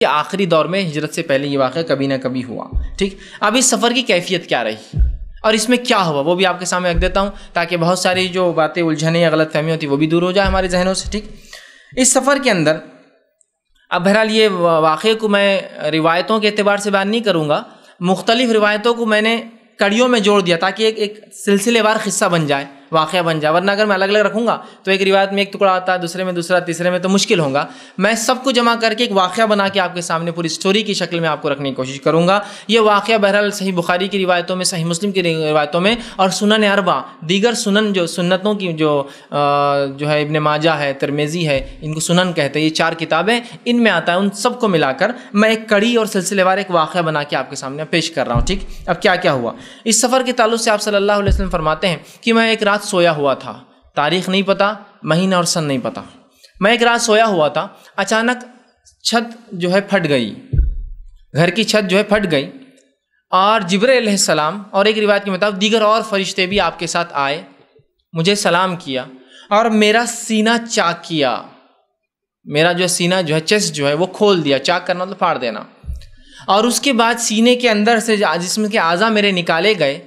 کے آخری دور میں ہجرت سے پہلے یہ واقعہ کبھی نہ کبھی ہوا. ٹھیک, اب اس سفر کی کیفیت کیا رہی اور اس میں کیا ہوا وہ بھی آپ کے سامنے رکھ دیتا ہوں تاکہ بہت ساری جو باتیں الجھنیں یا غلط فہمی ہوتی وہ بھی دور ہو جائے ہمارے ذہنوں سے. ٹھیک, اس سفر کے اندر اب بہرحال یہ واقعے کو میں روایتوں کے اعتبار سے بیان نہیں کروں گا, مختلف روایتوں کو میں نے کڑیوں میں جوڑ دیا تاکہ ایک سلسلے وار قصہ بن جائے, واقعہ بن جائے, ورنہ اگر میں الگ الگ رکھوں گا تو ایک روایت میں ایک ٹکڑا آتا ہے, دوسرے میں دوسرا, تیسرے میں تو مشکل ہوگا. میں سب کو جمع کر کے ایک واقعہ بنا کے آپ کے سامنے پوری اسٹوری کی شکل میں آپ کو رکھنے کی کوشش کروں گا. یہ واقعہ بہرحال صحیح بخاری کی روایتوں میں, صحیح مسلم کی روایتوں میں اور سنن اربع دیگر سنن جو سنتوں کی جو ہے ابن ماجہ ہے, ترمذی ہے, ان کو سنن کہتے ہیں, یہ 4 کتابیں ان میں آتا ہے. ان سب کو ملا کر میں ایک کڑی اور سلسلے وار ایک واقعہ بنا کے آپ کے سامنے پیش کر رہا ہوں. ٹھیک, اب کیا کیا ہوا اس سفر کے تعلق سے آپ صلی اللہ علیہ وسلم فرماتے ہیں کہ میں ایک رات سویا ہوا تھا, تاریخ نہیں پتہ, مہینہ اور سن نہیں پتہ, میں ایک رات سویا ہوا تھا, اچانک چھت جو ہے پھٹ گئی, گھر کی چھت جو ہے پھٹ گئی اور جبرائیل علیہ السلام اور ایک روایت کے مطابق دیگر اور فرشتے بھی آپ کے ساتھ آئے, مجھے سلام کیا اور میرا سینہ چاک کیا. میرا جو سینہ جو ہے چیسٹ جو ہے وہ کھول دیا, چاک کرنا تو پھاڑ دینا, اور اس کے بعد سینے کے اندر سے جسم کے اعضاء میرے نکالے گئے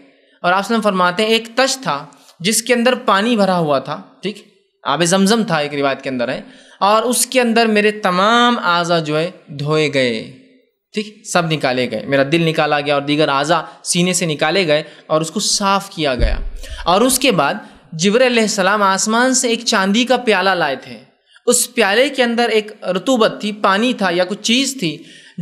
اور آپ وسلم فرماتے ہیں ایک تش تھا جس کے اندر پانی بھرا ہوا تھا. ٹھیک, آب زمزم تھا ایک روایت کے اندر ہے, اور اس کے اندر میرے تمام اعضاء جو ہے دھوئے گئے. ٹھیک, سب نکالے گئے, میرا دل نکالا گیا اور دیگر اعضاء سینے سے نکالے گئے اور اس کو صاف کیا گیا. اور اس کے بعد جبرائیل علیہ السلام آسمان سے ایک چاندی کا پیالہ لائے تھے, اس پیالے کے اندر ایک رطوبت تھی, پانی تھا یا کچھ چیز تھی.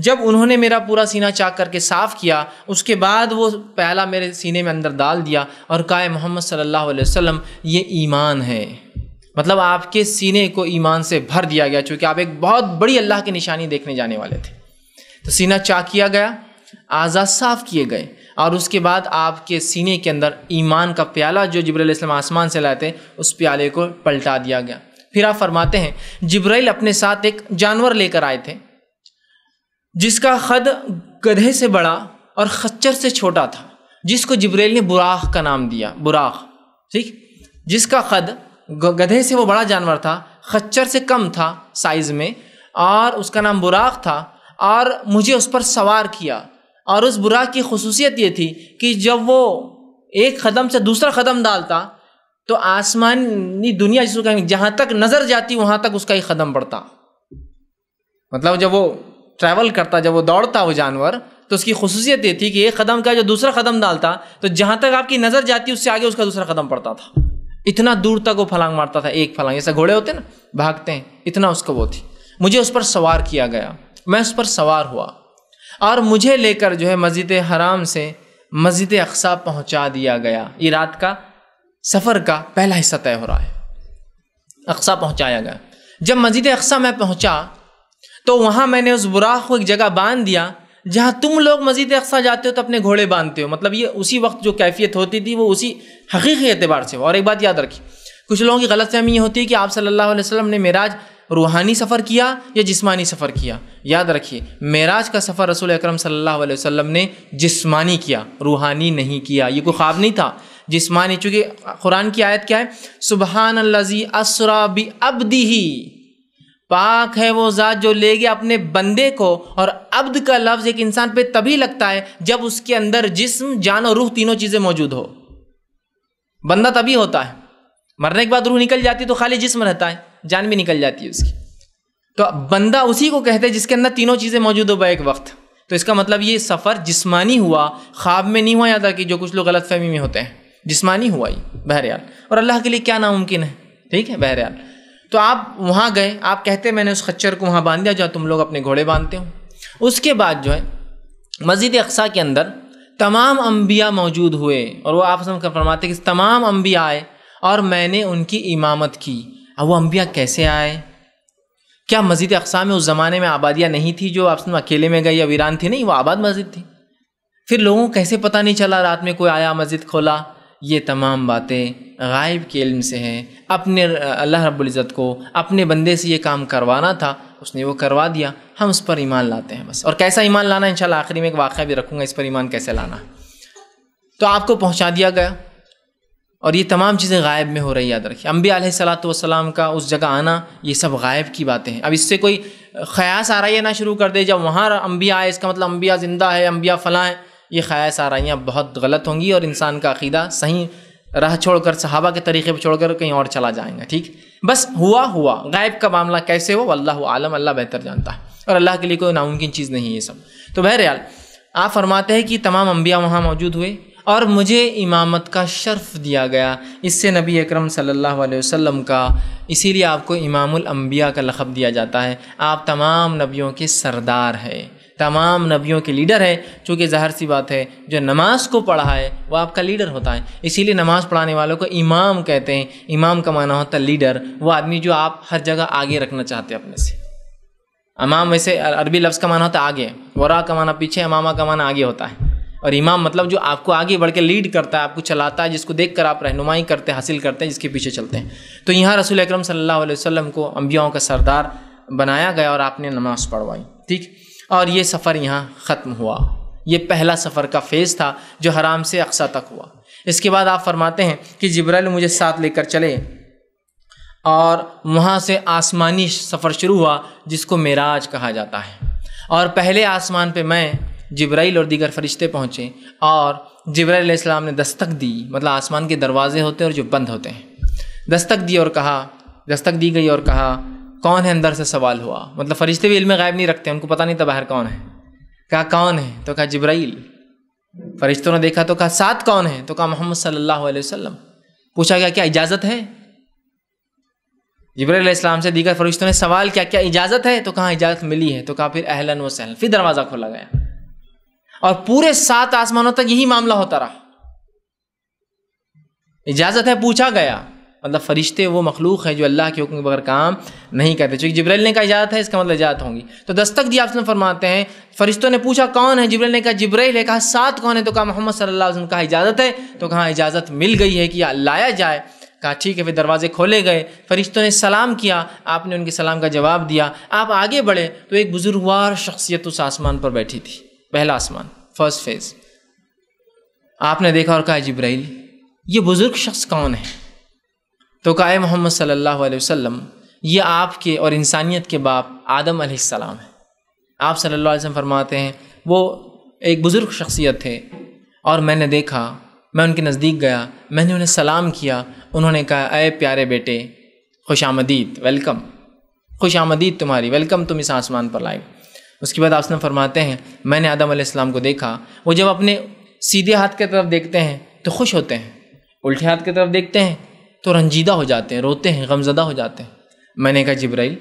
جب انہوں نے میرا پورا سینہ چاک کر کے صاف کیا, اس کے بعد وہ پیالہ میرے سینے میں اندر ڈال دیا اور کہا محمد صلی اللہ علیہ وسلم یہ ایمان ہے. مطلب آپ کے سینے کو ایمان سے بھر دیا گیا, چونکہ آپ ایک بہت بڑی اللہ کی نشانی دیکھنے جانے والے تھے. تو سینہ چاک کیا گیا, اعضاء صاف کیے گئے, اور اس کے بعد آپ کے سینے کے اندر ایمان کا پیالہ جو جبرائیل علیہ السلام آسمان سے لائے تھے اس پیالے کو پلٹا دیا گیا. پھر آپ فرماتے ہیں جبرائیل اپنے ساتھ ایک جانور لے کر آئے تھے جس کا قد گدھے سے بڑا اور خچر سے چھوٹا تھا, جس کو جبرائیل نے براق کا نام دیا. براق, ٹھیک, جس کا قد گدھے سے وہ بڑا جانور تھا, خچر سے کم تھا سائز میں, اور اس کا نام براق تھا, اور مجھے اس پر سوار کیا. اور اس براق کی خصوصیت یہ تھی کہ جب وہ ایک قدم سے دوسرا قدم ڈالتا تو آسمانی دنیا جس کو کہیں جہاں تک نظر جاتی وہاں تک اس کا ایک قدم بڑھتا. مطلب جب وہ ٹریول کرتا, جب وہ دوڑتا وہ جانور, تو اس کی خصوصیت یہ تھی کہ ایک قدم کا جو دوسرا قدم ڈالتا تو جہاں تک آپ کی نظر جاتی اس سے آگے اس کا دوسرا قدم پڑتا تھا. اتنا دور تک وہ پھلانگ مارتا تھا, ایک پھلانگ, جیسے گھوڑے ہوتے ہیں نا بھاگتے ہیں, اتنا اس کا وہ تھی. مجھے اس پر سوار کیا گیا, میں اس پر سوار ہوا اور مجھے لے کر جو ہے مسجد حرام سے مسجد اقصیٰ پہنچا دیا گیا. یہ رات کا سفر کا پہلا حصہ طے ہو رہا ہے. اقصیٰ پہنچایا گیا. جب مسجد اقصیٰ میں پہنچا تو وہاں میں نے اس براق کو ایک جگہ باندھ دیا جہاں تم لوگ مسجد اقصیٰ جاتے ہو تو اپنے گھوڑے باندھتے ہو. مطلب یہ اسی وقت جو کیفیت ہوتی تھی وہ اسی حقیقی اعتبار سے ہو. اور ایک بات یاد رکھی, کچھ لوگوں کی غلط فہمی یہ ہوتی ہے کہ آپ صلی اللہ علیہ وسلم نے معراج روحانی سفر کیا یا جسمانی سفر کیا. یاد رکھیے معراج کا سفر رسول اکرم صلی اللہ علیہ وسلم نے جسمانی کیا, روحانی نہیں کیا. یہ کوئی خواب نہیں تھا, جسمانی. چونکہ قرآن کی آیت کیا ہے, سبحان الذی اسری بعبدہ, پاک ہے وہ ذات جو لے گیا اپنے بندے کو. اور عبد کا لفظ ایک انسان پہ تبھی لگتا ہے جب اس کے اندر جسم, جان اور روح تینوں چیزیں موجود ہو. بندہ تبھی ہوتا ہے, مرنے کے بعد روح نکل جاتی تو خالی جسم رہتا ہے, جان بھی نکل جاتی ہے اس کی. تو بندہ اسی کو کہتے ہیں جس کے اندر تینوں چیزیں موجود ہو بیک وقت. تو اس کا مطلب یہ سفر جسمانی ہوا, خواب میں نہیں ہوا. یاد رکھیے جو کچھ لوگ غلط فہمی میں ہوتے ہیں, جسمانی ہوا ہی بہرحال. اور اللہ کے لیے کیا ناممکن ہے, ٹھیک ہے بہرحال. تو آپ وہاں گئے, آپ کہتے میں نے اس خچر کو وہاں باندھ دیا جہاں تم لوگ اپنے گھوڑے باندھتے ہو. اس کے بعد جو ہے مسجد اقصیٰ کے اندر تمام انبیاء موجود ہوئے, اور وہ آپ سب فرماتے کہ تمام انبیاء آئے اور میں نے ان کی امامت کی. اب وہ انبیاء کیسے آئے؟ کیا مسجد اقصیٰ میں اس زمانے میں آبادیاں نہیں تھی جو آپ اکیلے میں گئے یا ویران تھی؟ نہیں, وہ آباد مسجد تھی. پھر لوگوں کو کیسے پتہ نہیں چلا رات میں کوئی آیا مسجد کھولا؟ یہ تمام باتیں غائب کے علم سے ہیں. اپنے اللہ رب العزت کو اپنے بندے سے یہ کام کروانا تھا, اس نے وہ کروا دیا. ہم اس پر ایمان لاتے ہیں بس. اور کیسا ایمان لانا ہے انشاءاللہ آخری میں ایک واقعہ بھی رکھوں گا, اس پر ایمان کیسے لانا. تو آپ کو پہنچا دیا گیا اور یہ تمام چیزیں غائب میں ہو رہی. یاد رکھیے انبیاء علیہ الصلوۃ والسلام کا اس جگہ آنا یہ سب غائب کی باتیں ہیں. اب اس سے کوئی خیاس آرائیاں نہ شروع کر دے جب وہاں انبیاء آئے، اس کا مطلب انبیاء زندہ ہے، انبیاء فلاں ہیں، یہ خیاس آرائیاں بہت غلط ہوں گی اور انسان کا عقیدہ صحیح راہ چھوڑ کر، صحابہ کے طریقے پہ چھوڑ کر کہیں اور چلا جائیں گا. ٹھیک، بس ہوا. غائب کا معاملہ کیسے ہو واللہ عالم، اللہ بہتر جانتا ہے، اور اللہ کے لیے کوئی ناممکن چیز نہیں ہے یہ سب. تو بہرحال آپ فرماتے ہیں کہ تمام انبیاء وہاں موجود ہوئے اور مجھے امامت کا شرف دیا گیا. اس سے نبی اکرم صلی اللہ علیہ وسلم کا، اسی لیے آپ کو امام الانبیاء کا لقب دیا جاتا ہے. آپ تمام نبیوں کے سردار ہیں، تمام نبیوں کے لیڈر ہے. چونکہ ظاہر سی بات ہے جو نماز کو پڑھا ہے وہ آپ کا لیڈر ہوتا ہے، اسی لیے نماز پڑھانے والوں کو امام کہتے ہیں. امام کا معنی ہوتا ہے لیڈر، وہ آدمی جو آپ ہر جگہ آگے رکھنا چاہتے ہیں اپنے سے. امام ویسے عربی لفظ کا معنی ہوتا ہے آگے، ورا کا معنی پیچھے، امامہ کا معنی آگے ہوتا ہے. اور امام مطلب جو آپ کو آگے بڑھ کے لیڈ کرتا ہے، آپ کو چلاتا ہے، جس کو دیکھ کر آپ رہنمائی کرتے ہیں، حاصل کرتے ہیں، جس کے پیچھے چلتے ہیں. تو یہاں رسول اکرم صلی اللہ علیہ وسلم کو انبیاؤں کا سردار بنایا گیا اور آپ نے نماز پڑھوائی. ٹھیک، اور یہ سفر یہاں ختم ہوا. یہ پہلا سفر کا فیز تھا جو حرام سے اقصیٰ تک ہوا. اس کے بعد آپ فرماتے ہیں کہ جبرائیل مجھے ساتھ لے کر چلے اور وہاں سے آسمانی سفر شروع ہوا جس کو معراج کہا جاتا ہے. اور پہلے آسمان پہ میں، جبرائیل اور دیگر فرشتے پہنچے اور جبرائیل علیہ السلام نے دستک دی. مطلب آسمان کے دروازے ہوتے ہیں اور جو بند ہوتے ہیں، دستک دی اور کہا، دستک دی گئی اور کہا کون ہے؟ اندر سے سوال ہوا. مطلب فرشتے بھی علم غیب نہیں رکھتے، ان کو پتہ نہیں تھا باہر کون ہے. کہا کون ہے؟ تو کہا جبرائیل. فرشتوں نے دیکھا تو کہا ساتھ کون ہے؟ تو کہا محمد صلی اللہ علیہ وسلم. پوچھا گیا کیا اجازت ہے؟ جبرائیل علیہ السلام سے دیگر فرشتوں نے سوال کیا کیا اجازت ہے؟ تو کہا اجازت ملی ہے. تو کہا پھر اہلاً و سہلاً. پھر دروازہ کھولا گیا اور پورے 7 آسمانوں تک یہی معاملہ ہوتا رہا. اجازت ہے پوچھا گیا. مطلب فرشتے وہ مخلوق ہے جو اللہ کے حکم کے بغیر کام نہیں کرتے. چونکہ جبرائیل نے کہا اجازت ہے، اس کا مطلب اجازت ہوں گی. تو دستک دی، آپ سے فرماتے ہیں فرشتوں نے پوچھا کون ہے؟ جبرائیل نے کہا جبرائیل ہے. کہا ساتھ کون ہے؟ تو کہا محمد صلی اللہ علیہ وسلم. کہا اجازت ہے؟ تو کہا اجازت مل گئی ہے کہ لایا جائے. کہا ٹھیک ہے. پھر دروازے کھولے گئے، فرشتوں نے سلام کیا، آپ نے ان کے سلام کا جواب دیا. آپ آگے بڑھے تو ایک بزرگوار شخصیت اس آسمان پر بیٹھی تھی. پہلا آسمان، فرسٹ فیز. آپ نے دیکھا اور کہا جبرائیل یہ بزرگ شخص کون ہے؟ تو کہا اے محمد صلی اللہ علیہ وسلم یہ آپ کے اور انسانیت کے باپ آدم علیہ السلام ہے. آپ صلی اللہ علیہ وسلم فرماتے ہیں وہ ایک بزرگ شخصیت تھے اور میں نے دیکھا، میں ان کے نزدیک گیا، میں نے انہیں سلام کیا. انہوں نے کہا اے پیارے بیٹے خوش آمدید، ویلکم، خوش آمدید تمہاری، ویلکم تم اس آسمان پر لائے. اس کے بعد آپ نے فرماتے ہیں میں نے آدم علیہ السلام کو دیکھا، وہ جب اپنے سیدھے ہاتھ کی طرف دیکھتے ہیں تو خوش ہوتے ہیں، الٹے ہاتھ کی طرف دیکھتے ہیں تو رنجیدہ ہو جاتے ہیں، روتے ہیں، غمزدہ ہو جاتے ہیں. میں نے کہا جبرائیل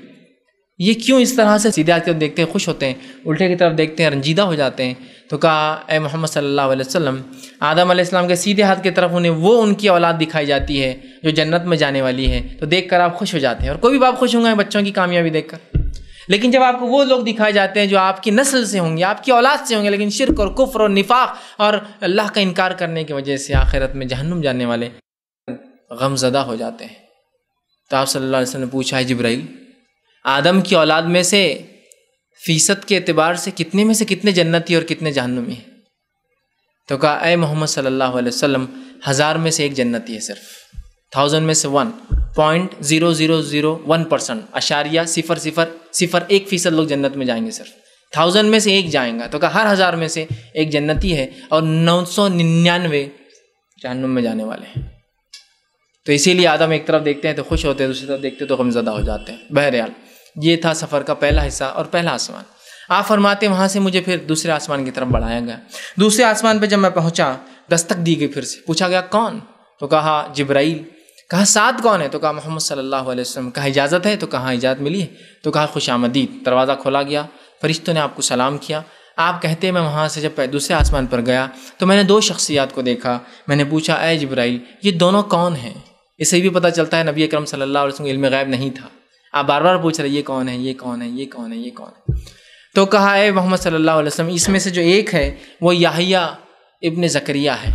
یہ کیوں اس طرح سے سیدھے ہاتھ کی طرف دیکھتے ہیں خوش ہوتے ہیں، الٹے کی طرف دیکھتے ہیں رنجیدہ ہو جاتے ہیں؟ تو کہا اے محمد صلی اللہ علیہ وسلم آدم علیہ السلام کے سیدھے ہاتھ کی طرف انہیں وہ ان کی اولاد دکھائی جاتی ہے جو جنت میں جانے والی ہے، تو دیکھ کر آپ خوش ہو جاتے ہیں. اور کوئی بھی باپ خوش ہوں گے بچوں کی کامیابی دیکھ کر. لیکن جب آپ کو وہ لوگ دکھائے جاتے ہیں جو آپ کی نسل سے ہوں گے، آپ کی اولاد سے ہوں گے، لیکن شرک اور کفر اور نفاق اور اللہ کا انکار کرنے کی وجہ سے آخرت میں جہنم جانے والے، غمزدہ ہو جاتے ہیں. تو آپ صلی اللہ علیہ وسلم نے پوچھا ہے جبرائیل آدم کی اولاد میں سے فیصد کے اعتبار سے کتنے میں سے کتنے جنتی اور کتنے جہنمی ہیں؟ تو کہا اے محمد صلی اللہ علیہ وسلم 1000 میں سے ایک جنتی ہے، صرف 1000 میں سے 1.0001%، اشاریہ 0.001% لوگ جنت میں جائیں گے، صرف 1000 میں سے ایک جائیں گا. تو کہا ہر 1000 میں سے ایک جنتی ہے اور 999 جہنم میں جانے والے ہیں. تو اسی لیے آدم ایک طرف دیکھتے ہیں تو خوش ہوتے ہیں، دوسری طرف دیکھتے ہیں تو غمزدہ ہو جاتے ہیں. بہرحال یہ تھا سفر کا پہلا حصہ اور پہلا آسمان. آپ فرماتے ہیں وہاں سے مجھے پھر دوسرے آسمان کی طرف بڑھایا گیا. دوسرے آسمان پہ جب میں پہنچا دستک دی گئی، پھر سے پوچھا گیا کون؟ تو کہا جبرائیل. کہا ساتھ کون ہے؟ تو کہا محمد صلی اللہ علیہ وسلم. کہا اجازت ہے؟ تو کہا اجازت ملی ہے. تو کہا خوش آمدید. دروازہ کھولا گیا، فرشتوں نے آپ کو سلام کیا. آپ کہتے ہیں میں وہاں سے جب دوسرے آسمان پر گیا تو میں نے 2 شخصیات کو دیکھا. میں نے پوچھا اے جبرائیل یہ دونوں کون ہیں؟ اس سے بھی پتہ چلتا ہے نبی اکرم صلی اللہ علیہ وسلم کو علم غیب نہیں تھا. آپ بار بار پوچھ رہے یہ کون ہے، یہ کون ہے، یہ کون ہے، یہ کون ہے. تو کہا اے محمد صلی اللہ علیہ وسلم اس میں سے جو ایک ہے وہ یحییٰ ابن زکریا ہے.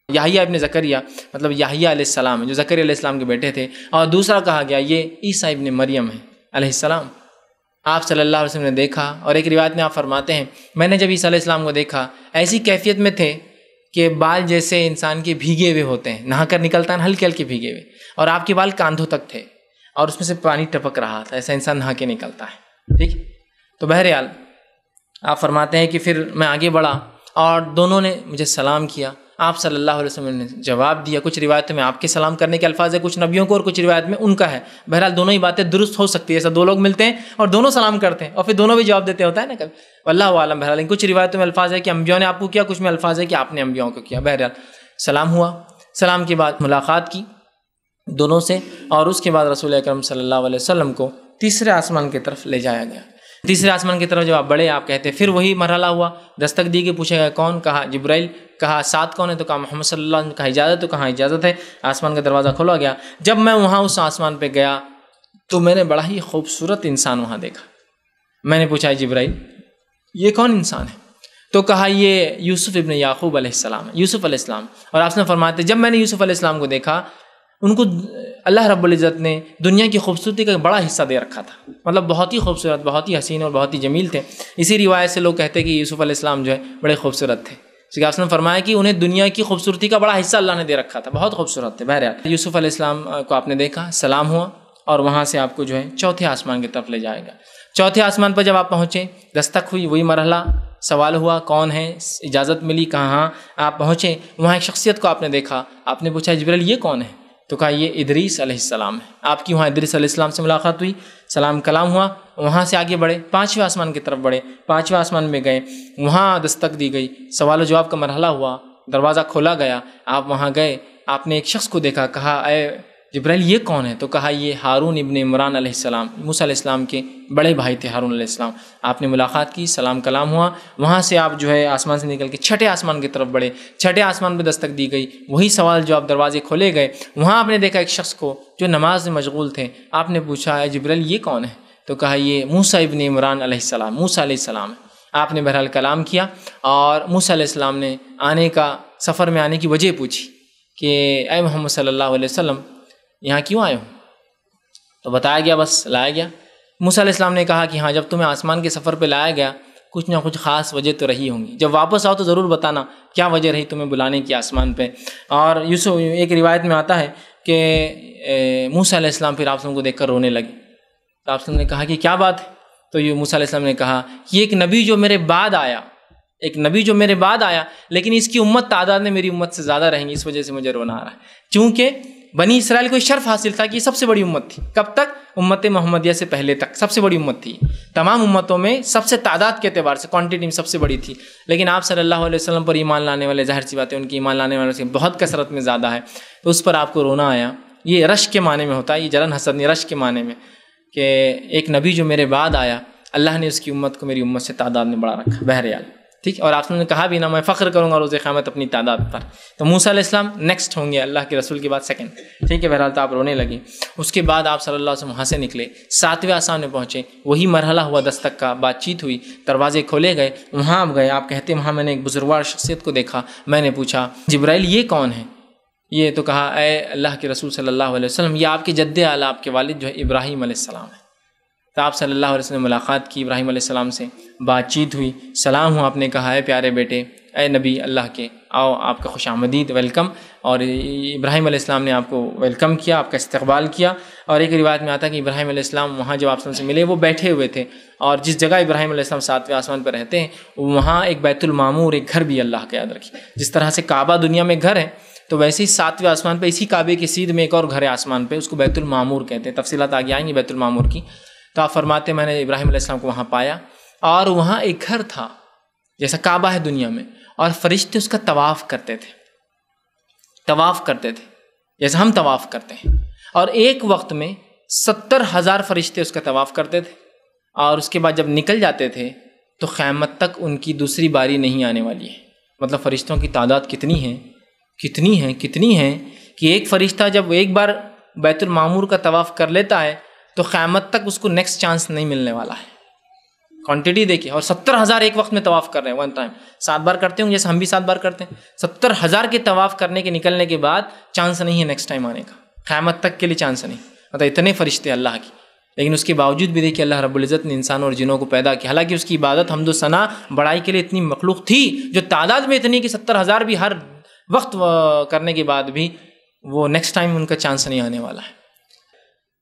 یحییٰ ابن زکریا مطلب یحییٰ علیہ السلام جو زکریا علیہ السلام کے بیٹے تھے. اور دوسرا کہا گیا یہ عیسیٰ ابن مریم ہے علیہ السلام. آپ صلی اللہ علیہ وسلم نے دیکھا اور ایک روایت میں آپ فرماتے ہیں میں نے جب عیسیٰ علیہ السلام کو دیکھا ایسی کیفیت میں تھے کہ بال جیسے انسان کے بھیگے ہوئے ہوتے ہیں، نہا کر نکلتا ہے ہلکے ہلکے بھیگے ہوئے، اور آپ کے بال کاندھوں تک تھے اور اس میں سے پانی ٹپک رہا تھا، ایسا انسان نہا کے نکلتا ہے. ٹھیک، تو بہرحال آپ فرماتے ہیں کہ پھر میں آگے بڑھا اور دونوں نے مجھے سلام کیا. آپ صلی اللہ علیہ وسلم نے جواب دیا. کچھ روایتوں میں آپ کے سلام کرنے کے الفاظ ہے، کچھ نبیوں کو، اور کچھ روایت میں ان کا ہے. بہرحال دونوں ہی باتیں درست ہو سکتی ہے. ایسا دو لوگ ملتے ہیں اور دونوں سلام کرتے ہیں اور پھر دونوں بھی جواب دیتے ہوتا ہے نا کبھی، واللہ عالم. بہرحال کچھ روایتوں میں الفاظ ہے کہ انبیاء نے آپ کو کیا، کچھ میں الفاظ ہے کہ آپ نے انبیاء کو کیا. بہرحال سلام ہوا. سلام کے بعد ملاقات کی دونوں سے، اور اس کے بعد رسول اکرم صلی اللہ علیہ وسلم کو تیسرے آسمان کی طرف لے جایا گیا. تیسرے آسمان کی طرف جب آپ بڑھے، آپ کہتے پھر وہی مرحلہ ہوا. دستک دی کہ پوچھے گا کون؟ کہا جبرائیل. کہا ساتھ کون ہے؟ تو کہا محمد صلی اللہ علیہ وسلم. کہا اجازت؟ تو کہا اجازت ہے. آسمان کا دروازہ کھولا گیا. جب میں وہاں اس آسمان پہ گیا تو میں نے بڑا ہی خوبصورت انسان وہاں دیکھا. میں نے پوچھا جبرائیل یہ کون انسان ہے؟ تو کہا یہ یوسف ابن یعقوب علیہ السلام ہے، یوسف علیہ السلام. اور آپ نے فرماتے جب میں نے یوسف علیہ السلام کو دیکھا، ان کو اللہ رب العزت نے دنیا کی خوبصورتی کا بڑا حصہ دے رکھا تھا. مطلب بہت ہی خوبصورت، بہت ہی حسین اور بہت ہی جمیل تھے. اسی روایت سے لوگ کہتے ہیں کہ یوسف علیہ السلام جو ہے بڑے خوبصورت تھے. اس آپ نے فرمایا کہ انہیں دنیا کی خوبصورتی کا بڑا حصہ اللہ نے دے رکھا تھا، بہت خوبصورت تھے. بہرحال یوسف علیہ السلام کو آپ نے دیکھا، سلام ہوا، اور وہاں سے آپ کو جو ہے چوتھے آسمان کی طرف لے جائے گا. چوتھے آسمان پر جب آپ پہنچے، دستک ہوئی، وہی مرحلہ، سوال ہوا کون ہے، اجازت ملی. کہاں آپ پہنچے، وہاں ایک شخصیت کو آپ نے دیکھا. آپ نے پوچھا جبرائیل یہ کون ہے؟ تو کہا یہ ادریس علیہ السلام ہے. آپ کی وہاں ادریس علیہ السلام سے ملاقات ہوئی، سلام کلام ہوا. وہاں سے آگے بڑھے، پانچویں آسمان کی طرف بڑھے. پانچویں آسمان میں گئے، وہاں دستک دی گئی، سوال و جواب کا مرحلہ ہوا، دروازہ کھولا گیا. آپ وہاں گئے، آپ نے ایک شخص کو دیکھا. کہا اے جبرائیل یہ کون ہے؟ تو کہا یہ ہارون ابن عمران علیہ السلام، موسیٰ علیہ السلام کے بڑے بھائی تھے ہارون علیہ السلام. آپ نے ملاقات کی، سلام کلام ہوا. وہاں سے آپ جو ہے آسمان سے نکل کے چھٹے آسمان کی طرف بڑھے. چھٹے آسمان پہ دستک دی گئی، وہی سوال جواب، دروازے کھولے گئے. وہاں آپ نے دیکھا ایک شخص کو جو نماز میں مشغول تھے. آپ نے پوچھا اے جبرائیل یہ کون ہے؟ تو کہا یہ موسیٰ ابن عمران علیہ السلام، موسیٰ علیہ السلام ہے. آپ نے بہرحال کلام کیا، اور موسیٰ علیہ السلام نے آنے کا، سفر میں آنے کی وجہ پوچھی کہ اے محمد صلی اللہ علیہ وسلم یہاں کیوں آئے ہو؟ تو بتایا گیا، بس لایا گیا. موسیٰ علیہ السلام نے کہا کہ ہاں جب تمہیں آسمان کے سفر پہ لایا گیا کچھ نہ کچھ خاص وجہ تو رہی ہوں گی، جب واپس آؤ تو ضرور بتانا کیا وجہ رہی تمہیں بلانے کی آسمان پہ. اور یوسف ایک روایت میں آتا ہے کہ موسیٰ علیہ السلام پھر آپ کو دیکھ کر رونے لگے. تو آپ نے کہا کہ کیا بات ہے؟ تو یہ موسیٰ علیہ السلام نے کہا یہ ایک نبی جو میرے بعد آیا، ایک نبی جو میرے بعد آیا، لیکن اس کی امت تعداد میں میری امت سے زیادہ رہیں گی، اس وجہ سے مجھے رونا آ رہا ہے. چونکہ بنی اسرائیل کو شرف حاصل تھا کہ یہ سب سے بڑی امت تھی. کب تک؟ امت محمدیہ سے پہلے تک سب سے بڑی امت تھی. تمام امتوں میں سب سے تعداد کے اعتبار سے، کوانٹٹی میں سب سے بڑی تھی. لیکن آپ صلی اللہ علیہ وسلم پر ایمان لانے والے، ظاہر سی بات ہے ان کی ایمان لانے والوں سے بہت کثرت میں زیادہ ہے، تو اس پر آپ کو رونا آیا. یہ رش کے معنی میں ہوتا ہے، یہ جلن حسد نہیں، رش کے معنی میں کہ ایک نبی جو میرے بعد آیا، اللہ نے اس کی امت کو میری امت سے تعداد میں بڑھا رکھا. بہرحال ٹھیک. اور آپ نے کہا بھی نا میں فخر کروں گا روز قیامت اپنی تعداد پر. تو موسیٰ علیہ السلام نیکسٹ ہوں گے اللہ کے رسول کے بعد سیکنڈ. ٹھیک ہے. بہرحال تو آپ رونے لگے. اس کے بعد آپ صلی اللہ علیہ وسلم وہاں سے نکلے، ساتویں آسمان میں پہنچے. وہی مرحلہ ہوا دستک کا، بات چیت ہوئی، دروازے کھولے گئے. وہاں آپ گئے، آپ کہتے وہاں میں نے ایک بزرگوار شخصیت کو دیکھا. میں نے پوچھا جبرائیل یہ کون ہے؟ یہ تو کہا اے اللہ کے رسول صلی اللہ علیہ وسلم یہ آپ کے جد اعلیٰ، آپ کے والد جو ہے ابراہیم علیہ السلام ہے. تو آپ صلی اللہ علیہ وسلم نے ملاقات کی، ابراہیم علیہ السلام سے بات چیت ہوئی، سلام ہوا. آپ نے کہا اے پیارے بیٹے، اے نبی اللہ کے، آؤ آپ کا خوش آمدید، ویلکم. اور ابراہیم علیہ السلام نے آپ کو ویلکم کیا، آپ کا استقبال کیا. اور ایک روایت میں آتا ہے کہ ابراہیم علیہ السلام وہاں جب آپ سے ملے وہ بیٹھے ہوئے تھے، اور جس جگہ ابراہیم علیہ السلام ساتویں آسمان پہ رہتے ہیں وہاں ایک بیت المعمور، ایک گھر بھی اللہ کا، یاد رکھیے. جس طرح سے کعبہ دنیا میں گھر ہے، تو ویسے ہی ساتویں آسمان پہ اسی کعبے کی سیدھ میں ایک اور گھر ہے آسمان پہ، اس کو بیت المعمور کہتے ہیں. تفصیلات آگے آئیں گی بیت المعمور کی. تو آپ فرماتے میں نے ابراہیم علیہ السلام کو وہاں پایا، اور وہاں ایک گھر تھا جیسا کعبہ ہے دنیا میں، اور فرشتے اس کا طواف کرتے تھے، طواف کرتے تھے جیسا ہم طواف کرتے ہیں. اور ایک وقت میں 70,000 فرشتے اس کا طواف کرتے تھے. اور اس کے بعد جب نکل جاتے تھے تو قیامت تک ان کی دوسری باری نہیں آنے والی ہے. مطلب فرشتوں کی تعداد کتنی ہے کہ ایک فرشتہ جب ایک بار بیت المعمور کا طواف کر لیتا ہے تو قیامت تک اس کو نیکسٹ چانس نہیں ملنے والا ہے. کوانٹٹی دیکھیے. اور 70,000 ایک وقت میں طواف کر رہے ہیں، ون ٹائم 7 بار کرتے ہوں جیسے ہم بھی 7 بار کرتے ہیں. 70,000 کے طواف کرنے کے نکلنے کے بعد چانس نہیں ہے نیکسٹ ٹائم آنے کا، قیامت تک کے لیے چانس نہیں. مطلب اتنے فرشتے اللہ کی، لیکن اس کے باوجود بھی دیکھیے اللہ رب العزت نے انسانوں اور جنوں کو پیدا کیا. حالانکہ اس کی عبادت حمد و ثنا بڑائی کے لیے اتنی مخلوق تھی جو تعداد میں اتنی کہ 70,000 بھی ہر وقت کرنے کے بعد بھی وہ نیکسٹ ٹائم ان کا چانس نہیں آنے والا ہے.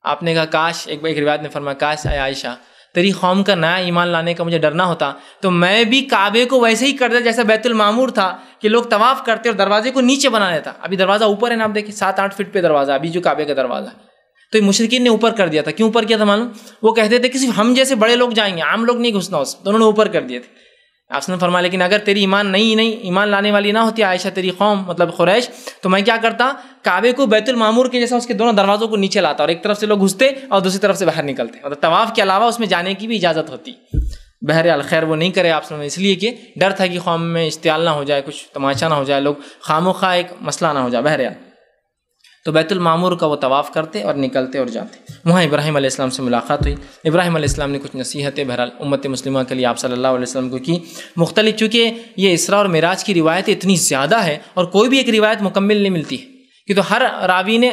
آپ نے کہا کاش، ایک روایت نے فرمایا کاش اے عائشہ تیری قوم کا نیا ایمان لانے کا مجھے ڈرنا ہوتا تو میں بھی کعبے کو ویسے ہی کر دیتا جیسا بیت المعمور تھا کہ لوگ طواف کرتے اور دروازے کو نیچے بنا لیتا. ابھی دروازہ اوپر ہے نا، آپ دیکھیں 7-8 فٹ پہ دروازہ ابھی جو کعبے کا دروازہ ہے. تو مشرکین نے اوپر کر دیا تھا. کیوں اوپر کیا تھا معلوم؟ وہ کہتے تھے کہ صرف ہم جیسے بڑے لوگ جائیں گے، عام لوگ نہیں گھسنا اس. تو انہوں نے اوپر کر دیے تھے. آپ نے فرمایا لیکن اگر تیری ایمان لانے والی نہ ہوتی عائشہ تیری قوم مطلب قریش، تو میں کیا کرتا، کعبے کو بیت المعمور کے جیسا اس کے دونوں دروازوں کو نیچے لاتا اور ایک طرف سے لوگ گھستے اور دوسری طرف سے باہر نکلتے. مطلب طواف کے علاوہ اس میں جانے کی بھی اجازت ہوتی. بہرحال خیر وہ نہیں کرے آپ اس لیے کہ ڈر تھا کہ قوم میں اشتعال نہ ہو جائے، کچھ تماشا نہ ہو جائے، لوگ خاموخواہ ایک مسئلہ نہ ہو جائے. بہرحال تو بیت المعمور کا وہ طواف کرتے اور نکلتے اور جاتے. وہاں ابراہیم علیہ السلام سے ملاقات ہوئی. ابراہیم علیہ السلام نے کچھ نصیحتیں بہرحال امت مسلمہ کے لیے آپ صلی اللہ علیہ وسلم کو کی مختلف. چونکہ یہ اسراء اور معراج کی روایتیں اتنی زیادہ ہے اور کوئی بھی ایک روایت مکمل نہیں ملتی ہے کہ تو ہر راوی نے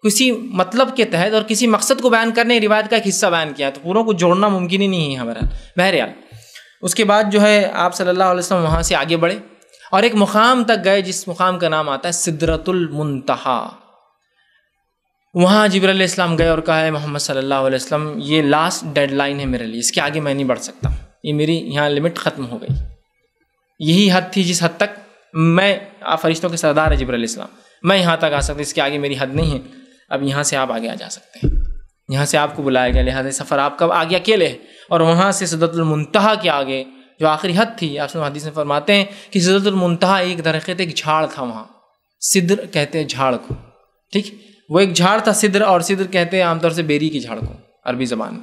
کسی مطلب کے تحت اور کسی مقصد کو بیان کرنے روایت کا ایک حصہ بیان کیا، تو پوروں کو جوڑنا ممکن ہی نہیں ہے. بہرحال اس کے بعد جو ہے آپ صلی اللہ علیہ وسلم وہاں سے آگے بڑھے اور ایک مقام تک گئے جس مقام کا نام آتا ہے سدرۃ المنتہا. وہاں جبرائیل علیہ السلام گئے اور کہا ہے محمد صلی اللہ علیہ وسلم یہ لاسٹ ڈیڈ لائن ہے میرے لیے، اس کے آگے میں نہیں بڑھ سکتا، یہ میری یہاں لمٹ ختم ہو گئی. یہی حد تھی جس حد تک میں، آپ فرشتوں کے سردار ہے جبرائیل علیہ السلام، میں یہاں تک آ سکتا، اس کے آگے میری حد نہیں ہے. اب یہاں سے آپ آگے آ جا سکتے ہیں، یہاں سے آپ کو بلایا گیا، لہٰذا سفر آپ کا آگے اکیلے ہے. اور وہاں سے سدرۃ المنتہا کے آگے جو آخری حد تھی، آپ حدیث میں فرماتے ہیں کہ سدرۃ المنتہا ایک درخت ایک جھاڑ تھا. وہاں سدر کہتے ہیں جھاڑ کو، ٹھیک، وہ ایک جھاڑ تھا سدر، اور سدر کہتے ہیں عام طور سے بیری کی جھاڑ کو عربی زبان میں.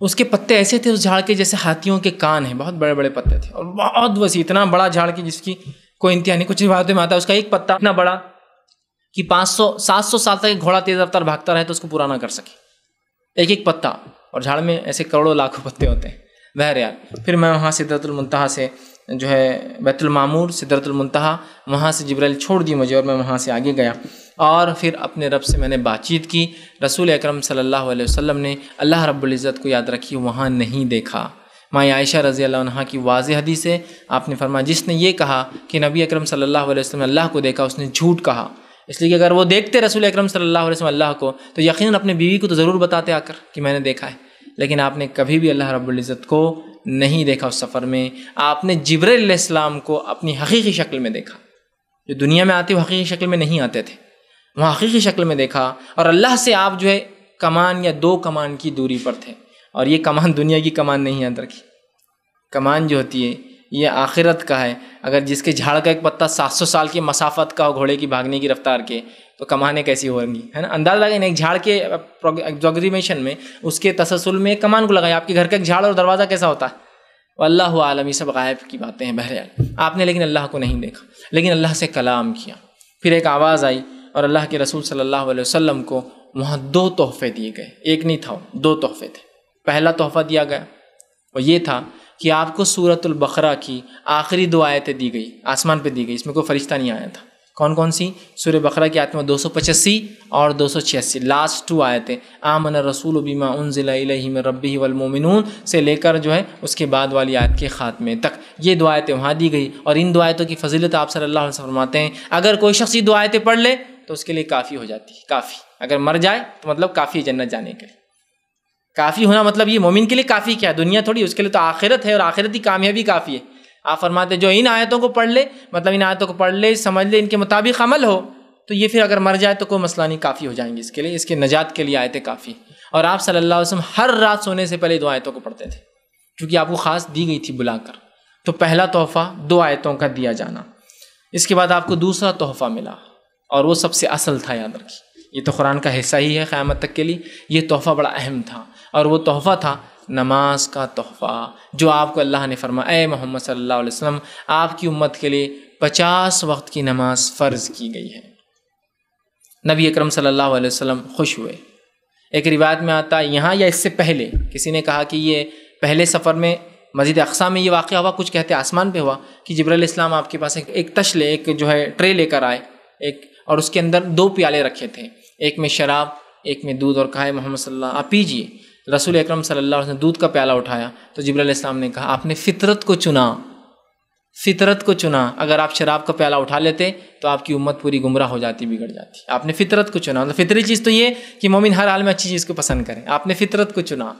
اس کے پتے ایسے تھے اس جھاڑ کے جیسے ہاتھیوں کے کان ہیں، بہت بڑے بڑے پتے تھے اور بہت وسیع، اتنا بڑا جھاڑ کی جس کی کوئی انتہا نہیں. کچھ روایتوں میں آتا ہے اس کا ایک پتا اتنا بڑا کہ 500-700 سال تک ایک گھوڑا تیز رفتار بھاگتا رہے تو اس کو پورا نہ کر سکے، ایک ایک پتا. اور جھاڑ میں ایسے کروڑوں لاکھوں پتے ہوتے ہیں. بہرحال پھر میں وہاں سدرۃ المنتہا سے جو ہے بیت المعمور سدرۃ المنتہا، وہاں سے جبرائیل چھوڑ دی مجھے اور میں وہاں سے آگے گیا اور پھر اپنے رب سے میں نے بات چیت کی. رسول اکرم صلی اللہ علیہ وسلم نے اللہ رب العزت کو یاد رکھی وہاں نہیں دیکھا. ماں عائشہ رضی اللہ عنہا کی واضح حدیث ہے، آپ نے فرمایا جس نے یہ کہا کہ نبی اکرم صلی اللہ علیہ وسلم نے اللہ کو دیکھا اس نے جھوٹ کہا. اس لیے کہ اگر وہ دیکھتے رسول اکرم صلی اللہ علیہ وسلم اللہ کو تو یقیناً اپنے بیوی کو تو ضرور بتاتے آ کر کہ میں نے دیکھا ہے. لیکن آپ نے کبھی بھی اللہ رب العزت کو نہیں دیکھا. اس سفر میں آپ نے جبرائیل علیہ السلام کو اپنی حقیقی شکل میں دیکھا. جو دنیا میں آتے وہ حقیقی شکل میں نہیں آتے تھے، وہاں حقیقی شکل میں دیکھا. اور اللہ سے آپ جو ہے کمان یا 2 کمان کی دوری پر تھے. اور یہ کمان دنیا کی کمان نہیں ہے، اندر کی کمان جو ہوتی ہے یہ آخرت کا ہے. اگر جس کے جھاڑ کا ایک پتا 700 سال کی مسافت کا ہو گھوڑے کی بھاگنے کی رفتار کے، تو کمانیں کیسی ہوں گی، ہے نا. اندازہ لگائیں ایک جھاڑ کے ایگزاگریمیشن میں اس کے تسلسل میں ایک کمان کو لگایا. آپ کے گھر کا ایک جھاڑ اور دروازہ کیسا ہوتا ہے، واللہ عالم، یہ سب غائب کی باتیں ہیں. بہرحال آپ نے لیکن اللہ کو نہیں دیکھا، لیکن اللہ سے کلام کیا. پھر ایک آواز آئی اور اللہ کے رسول صلی اللہ علیہ وسلم کو وہاں 2 تحفے دیے گئے. ایک نہیں تھا، 2 تحفے تھے. پہلا تحفہ دیا گیا اور یہ تھا کہ آپ کو سورۃ البقرہ کی آخری 2 آیتیں دی گئی، آسمان پہ دی گئی. اس میں کوئی فرشتہ نہیں آیا تھا. کون کون سی؟ سورہ بقرہ کی آیت میں 285 اور 286، لاسٹ 2 آیتیں. آمن الرسول بما انزل الیہ من ربہ والمؤمنون سے لے کر جو ہے اس کے بعد والی آیت کے خاتمے تک یہ 2 آیتیں وہاں دی گئی. اور ان 2 آیتوں کی فضیلت آپ صلی اللہ علیہ وسلم فرماتے ہیں اگر کوئی شخص یہ 2 آیتیں پڑھ لے تو اس کے لیے کافی ہو جاتی ہے. کافی، اگر مر جائے تو مطلب کافی جنت جانے کے لیے. کافی ہونا مطلب یہ مومن کے لیے کافی کیا ہے، دنیا تھوڑی، اس کے لیے تو آخرت ہے اور آخرتی کامیابی کافی ہے. آپ فرماتے جو ان آیتوں کو پڑھ لے، مطلب ان آیتوں کو پڑھ لے، سمجھ لے، ان کے مطابق عمل ہو تو یہ پھر اگر مر جائے تو کوئی مسئلہ نہیں، کافی ہو جائیں گے اس کے لیے، اس کے نجات کے لیے آیتیں کافی. اور آپ صلی اللہ علیہ وسلم ہر رات سونے سے پہلے 2 آیتوں کو پڑھتے تھے کیونکہ آپ کو خاص دی گئی تھی بلا کر. تو پہلا تحفہ 2 آیتوں کا دیا جانا. اس کے بعد آپ کو دوسرا تحفہ ملا اور وہ سب سے اصل تھا. یاد رکھیے یہ تو قرآن کا حصہ ہی ہے قیامت تک کے لیے. یہ تحفہ بڑا اہم تھا اور وہ تحفہ تھا نماز کا تحفہ، جو آپ کو اللہ نے فرمایا اے محمد صلی اللہ علیہ وسلم آپ کی امت کے لیے 50 وقت کی نماز فرض کی گئی ہے. نبی اکرم صلی اللہ علیہ وسلم خوش ہوئے. ایک روایت میں آتا ہے یہاں یا اس سے پہلے کسی نے کہا کہ یہ پہلے سفر میں مسجد اقصیٰ میں یہ واقعہ ہوا، کچھ کہتے آسمان پہ ہوا کہ جبرائیل علیہ السلام آپ کے پاس ایک تشلے، ایک جو ہے ٹرے لے کر آئے، ایک، اور اس کے اندر 2 پیالے رکھے تھے، ایک میں شراب ایک میں دودھ، اور کہا ہے محمد صلی اللہ علیہ وسلم آپ پیجیے. رسول اکرم صلی اللہ علیہ وسلم نے دودھ کا پیالہ اٹھایا تو جبرائیل علیہ السلام نے کہا آپ نے فطرت کو چنا، فطرت کو چنا. اگر آپ شراب کا پیالہ اٹھا لیتے تو آپ کی امت پوری گمراہ ہو جاتی، بگڑ جاتی. آپ نے فطرت کو چنا. فطری چیز تو یہ کہ مومن ہر حال میں اچھی چیز کو پسند کرے. آپ نے فطرت کو چنا.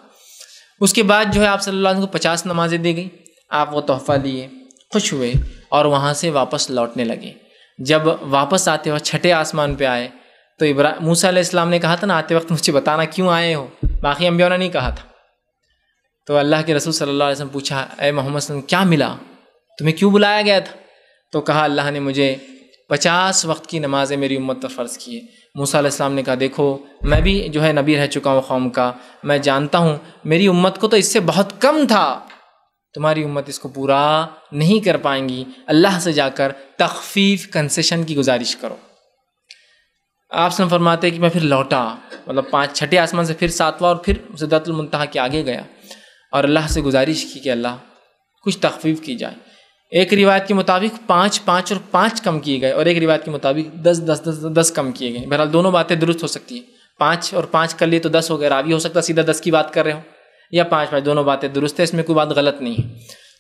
اس کے بعد جو ہے آپ صلی اللہ علیہ وسلم کو 50 نمازیں دی گئی، آپ وہ تحفہ دیے، خوش ہوئے اور وہاں سے واپس لوٹنے لگے۔ جب واپس آتے وقت چھٹے آسمان پہ آئے تو موسیٰ علیہ السلام نے کہا تھا نا آتے وقت مجھے بتانا کیوں آئے ہو، باقی انبیاء نے نہیں کہا تھا۔ تو اللہ کے رسول صلی اللہ علیہ وسلم پوچھا اے محمد صلی اللہ علیہ وسلم کیا ملا، تمہیں کیوں بلایا گیا تھا؟ تو کہا اللہ نے مجھے 50 وقت کی نمازیں میری امت پر فرض کی ہے۔ موسیٰ علیہ السلام نے کہا دیکھو میں بھی جو ہے نبی رہ چکا ہوں قوم کا، میں جانتا ہوں میری امت کو تو اس سے بہت کم تھا، تمہاری امت اس کو پورا نہیں کر پائیں گی، اللہ سے جا کر تخفیف کنسیشن کی گزارش کرو۔ آپ سے فرماتے ہیں کہ میں پھر لوٹا، مطلب 6 آسمان سے پھر 7واں اور پھر سدرۃ المنتہا کے آگے گیا اور اللہ سے گزارش کی کہ اللہ کچھ تخفیف کی جائے۔ ایک روایت کے مطابق 5 اور 5 کم کیے گئے اور ایک روایت کے مطابق 10 کم کیے گئے۔ بہرحال دونوں باتیں درست ہو سکتی ہیں، 5 اور 5 کر لیے تو 10 ہو گئے، راوی ہو سکتا ہے سیدھا 10 کی بات کر رہے ہو یا 5 دونوں باتیں درست ہے، اس میں کوئی بات غلط نہیں ہے۔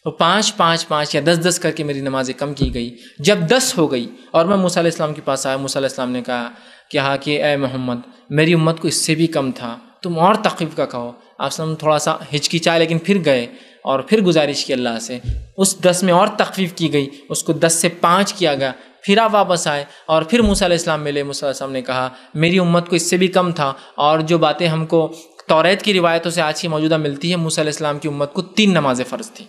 تو 5 یا 10 کر کے میری نمازیں کم کی گئی۔ جب 10 ہو گئی اور میں موسیٰ علیہ السلام کے پاس آیا، موسیٰ علیہ السلام نے کہا کہ اے محمد میری امت کو اس سے بھی کم تھا، تم اور تخفیف کا کہو۔ آپ سے تھوڑا سا ہچکچائے لیکن پھر گئے اور پھر گزارش کی اللہ سے، اس 10 میں اور تخفیف کی گئی، اس کو 10 سے 5 کیا گیا۔ پھر آپ واپس آئے اور پھر موسیٰ علیہ السلام ملے، موسیٰ علیہ السلام نے کہا میری امت کو اس سے بھی کم تھا، اور جو باتیں ہم کو توریت کی روایتوں سے آج کی موجودہ ملتی ہے، موسیٰ علیہ السلام کی امت کو 3 نمازیں فرض تھیں،